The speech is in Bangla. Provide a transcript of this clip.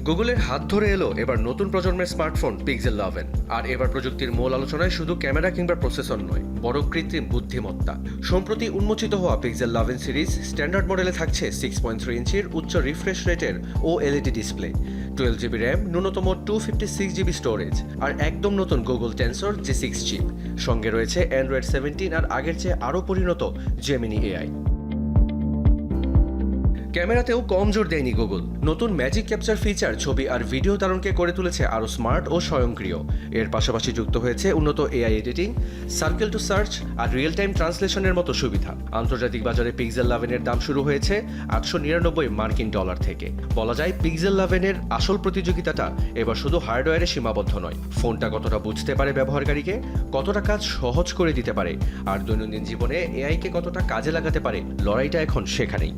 গুগলের হাত ধরে এলো এবার নতুন প্রজন্মের স্মার্টফোন পিক্সেল 11। আর এবার প্রযুক্তির মূল আলোচনায় শুধু ক্যামেরা কিংবা প্রসেসর নয়, বড় কৃত্রিম বুদ্ধিমত্তা। সম্প্রতি উন্মোচিত হওয়া পিক্সেল 11 সিরিজ স্ট্যান্ডার্ড মডেলে থাকছে 6.3 ইঞ্চির উচ্চ রিফ্রেশ রেটের ও এলইডি ডিসপ্লে, 12 জিবি র্যাম, ন্যূনতম 256 জিবি স্টোরেজ আর একদম নতুন গুগল টেনসর G6 চিপ। সঙ্গে রয়েছে অ্যান্ড্রয়েড 17 আর আগের চেয়ে আরও পরিণত জেমিনি এআই। ক্যামেরাতেও কম জোর দেয়নি গুগল। নতুন ম্যাজিক ক্যাপচার ফিচার ছবি আর ভিডিও ধারণকে করে তুলেছে আরও স্মার্ট ও স্বয়ংক্রিয়। এর পাশাপাশি যুক্ত হয়েছে উন্নত AI editing, circle to search আর রিয়েল টাইম ট্রান্সলেশনের মতো সুবিধা। আন্তর্জাতিক বাজারে পিক্সেল 11 এর দাম শুরু হয়েছে $899 থেকে। বলা যায় পিক্সেল 11 এর আসল প্রতিযোগিতাটা এবার শুধু হার্ডওয়্যারে সীমাবদ্ধ নয়, ফোনটা কতটা বুঝতে পারে ব্যবহারকারীকে, কতটা কাজ সহজ করে দিতে পারে আর দৈনন্দিন জীবনে এআইকে কতটা কাজে লাগাতে পারে, লড়াইটা এখন সেখানেই।